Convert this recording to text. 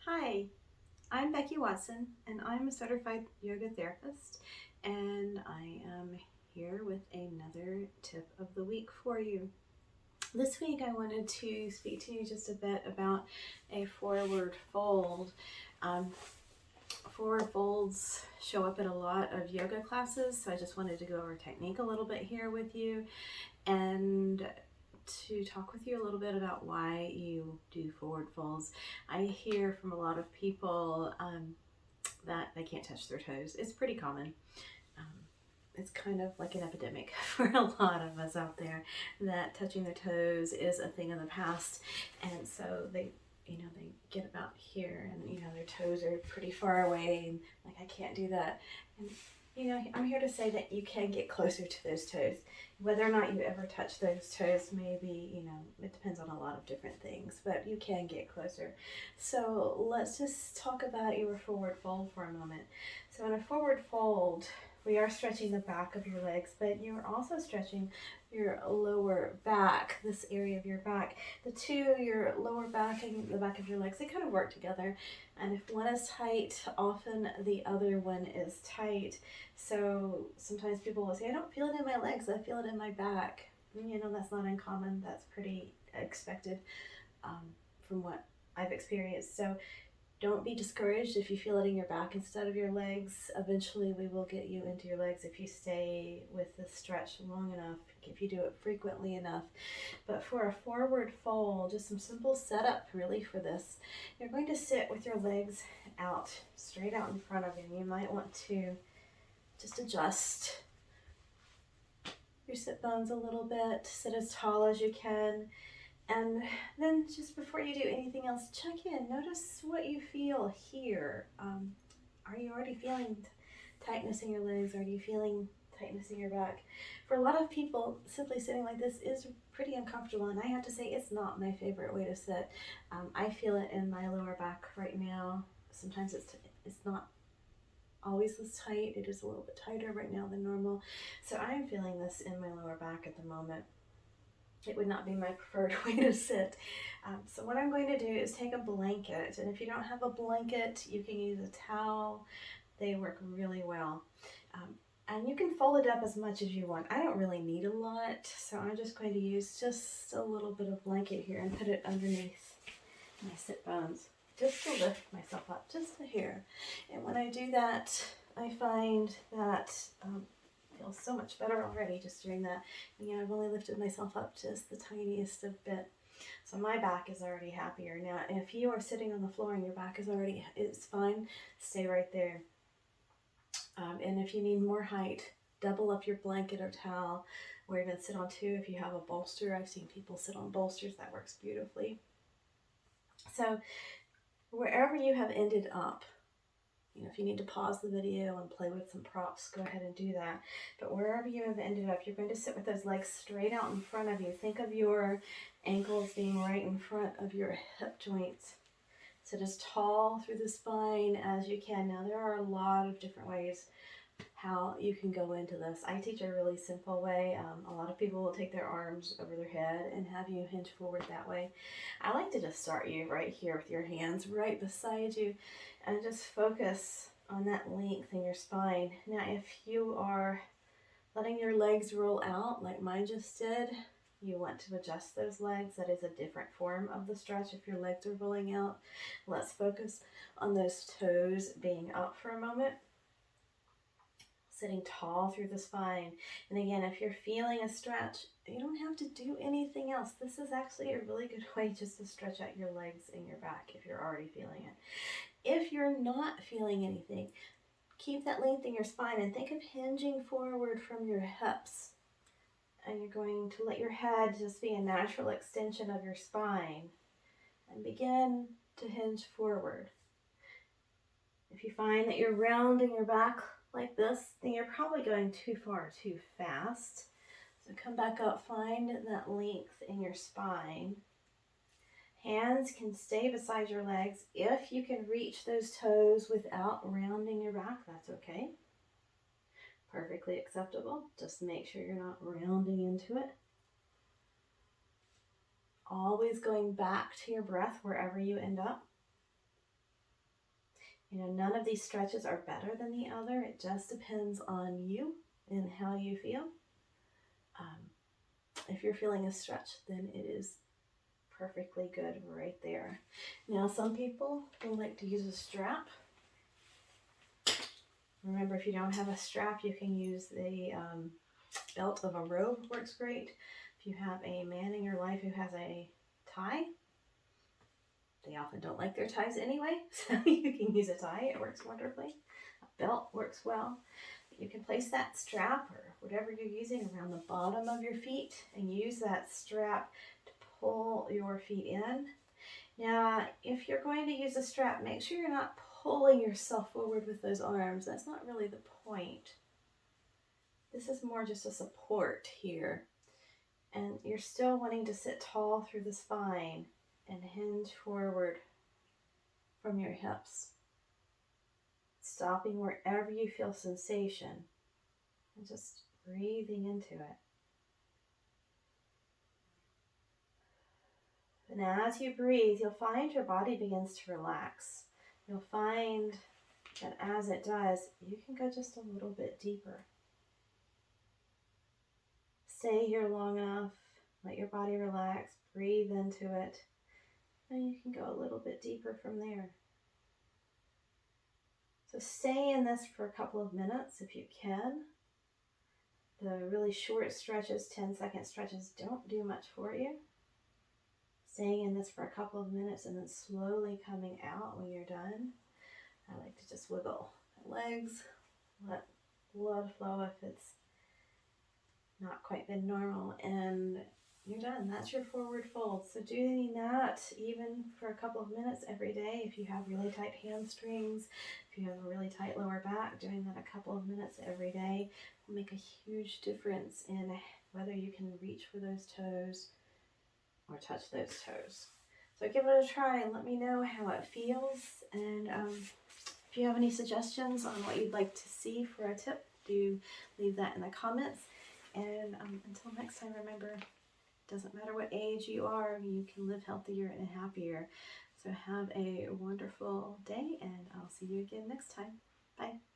Hi, I'm Becky Watson, and I'm a certified yoga therapist, and I am here with another tip of the week for you. This week, I wanted to speak to you just a bit about a forward fold. Um, Forward folds show up in a lot of yoga classes, so I just wanted to go over technique a little bit here with you and to talk with you a little bit about why you do forward folds. I hear from a lot of people that they can't touch their toes. It's pretty common. Um, it's kind of like an epidemic for a lot of us out there that touching their toes is a thing of the past, and so they get about here, and their toes are pretty far away, and like I can't do that. And I'm here to say that you can get closer to those toes. Whether or not you ever touch those toes, maybe, it depends on a lot of different things, but you can get closer. So let's just talk about your forward fold for a moment. So in a forward fold, we are stretching the back of your legs, but you're also stretching your lower back, this area of your back. Your lower back and the back of your legs, they kind of work together. And if one is tight, often the other one is tight. So sometimes people will say, I don't feel it in my legs, I feel it in my back. That's not uncommon. That's pretty expected from what I've experienced. So don't be discouraged if you feel it in your back instead of your legs. Eventually, we will get you into your legs if you stay with the stretch long enough, if you do it frequently enough. But for a forward fold, just some simple setup really for this. You're going to sit with your legs out, straight out in front of you. You might want to just adjust your sit bones a little bit, sit as tall as you can. And then just before you do anything else, check in. Notice what you feel here. Are you already feeling tightness in your legs? Are you feeling tightness in your back? For a lot of people, simply sitting like this is pretty uncomfortable, and I have to say it's not my favorite way to sit. I feel it in my lower back right now. Sometimes it's not always this tight. It is a little bit tighter right now than normal. So I am feeling this in my lower back at the moment. It would not be my preferred way to sit. So what I'm going to do is take a blanket, and if you don't have a blanket, you can use a towel. They work really well. And you can fold it up as much as you want. I don't really need a lot, so I'm just going to use just a little bit of blanket here and put it underneath my sit bones, just to lift myself up just a hair. And when I do that, I find that feels so much better already just doing that. And I've only lifted myself up just the tiniest of bit. So my back is already happier. Now, if you are sitting on the floor and your back is already, it's fine, stay right there. And if you need more height, double up your blanket or towel, or even sit on two if you have a bolster. I've seen people sit on bolsters, that works beautifully. So wherever you have ended up, if you need to pause the video and play with some props, go ahead and do that. But wherever you have ended up, you're going to sit with those legs straight out in front of you. Think of your ankles being right in front of your hip joints. Sit as tall through the spine as you can. Now, there are a lot of different ways how you can go into this. I teach a really simple way. A lot of people will take their arms over their head and have you hinge forward that way. I like to just start you right here with your hands right beside you and just focus on that length in your spine. Now, if you are letting your legs roll out like mine just did, you want to adjust those legs. That is a different form of the stretch if your legs are rolling out. Let's focus on those toes being up for a moment. Sitting tall through the spine. And again, if you're feeling a stretch, you don't have to do anything else. This is actually a really good way just to stretch out your legs and your back if you're already feeling it. If you're not feeling anything, keep that length in your spine and think of hinging forward from your hips. And you're going to let your head just be a natural extension of your spine and begin to hinge forward. If you find that you're rounding your back like this, then you're probably going too far too fast. So come back up, find that length in your spine. Hands can stay beside your legs. If you can reach those toes without rounding your back, that's okay. Perfectly acceptable. Just make sure you're not rounding into it. Always going back to your breath wherever you end up. You know, none of these stretches are better than the other. It just depends on you and how you feel. If you're feeling a stretch, then it is perfectly good right there. Now, some people will like to use a strap. Remember, if you don't have a strap, you can use the belt of a robe, works great. If you have a man in your life who has a tie, they often don't like their ties anyway, so you can use a tie. It works wonderfully. A belt works well. You can place that strap or whatever you're using around the bottom of your feet and use that strap to pull your feet in. Now, if you're going to use a strap, make sure you're not pulling yourself forward with those arms. That's not really the point. This is more just a support here. And you're still wanting to sit tall through the spine and hinge forward from your hips. Stopping wherever you feel sensation and just breathing into it. And as you breathe, you'll find your body begins to relax. You'll find that as it does, you can go just a little bit deeper. Stay here long enough, let your body relax, breathe into it, and you can go a little bit deeper from there. So stay in this for a couple of minutes if you can. The really short stretches, 10-second stretches, don't do much for you. Staying in this for a couple of minutes and then slowly coming out when you're done. I like to just wiggle my legs, let blood flow if it's not quite been normal, and you're done. That's your forward fold. So doing that even for a couple of minutes every day, if you have really tight hamstrings, if you have a really tight lower back, doing that a couple of minutes every day will make a huge difference in whether you can reach for those toes or touch those toes. So give it a try and let me know how it feels. And if you have any suggestions on what you'd like to see for a tip, do leave that in the comments. And until next time, remember, it doesn't matter what age you are, you can live healthier and happier. So have a wonderful day, and I'll see you again next time. Bye.